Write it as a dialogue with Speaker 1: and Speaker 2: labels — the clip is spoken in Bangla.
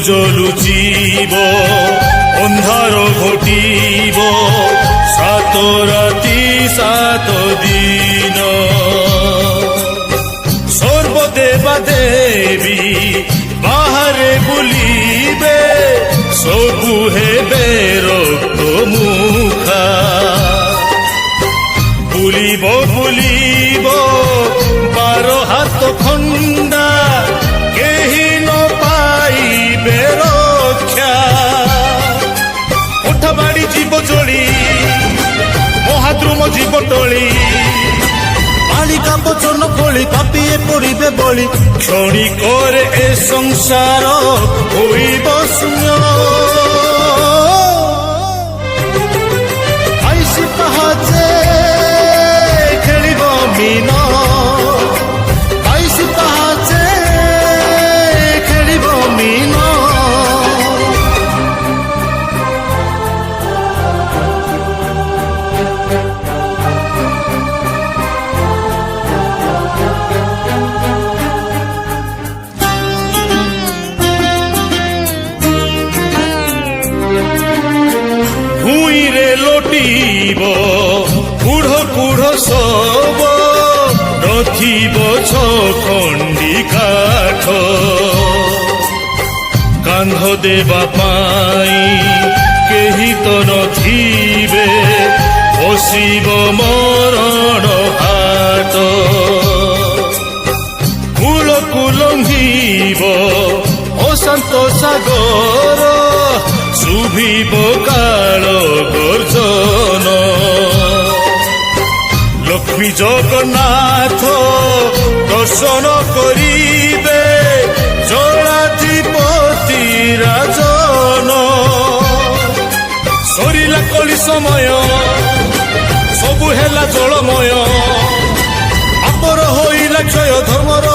Speaker 1: সূর্য লুচিব অন্ধার ঘটিব সাত রাতি সাত দিন সর্বদেবা দেবী বাহারে বুলিবে সবু হেবে রক্ত মুখা বুলিব বুলিব বার হাত খণ্ডা কেহি ন পাইবে রক্ষা ওঠা বাড়ি জীব জଳି মহাদ্রুম জীব টଳି বালিকা বচন কଳି পাপিয়ে পড়িবে বଳି ক্ষণি করে এ সংসার হইব শূন্য আইসি পাহাচে খেলিব মিন আইসি পাহাচে খেলিব মিন ভূইরে লোটিব কুঢ় কুঢ় সব নথিব ছখণ্ডি কাঠ কান্ধ দেবা পাই কেহি তো নথিবে বসিব মরণ হাত কূলকু লঙ্ঘিব অশান্ত সাগর শুভিব কাল গর্জন লক্ষ্মী জগন্নাথ দর্শন করিবে জলাধিপতি রাজন সরিলা কলি সময় ସବୁ ହେଲା ଜଳମୟ ଆପର ହୋଇଲା କ୍ଷୟ ଧର୍ମର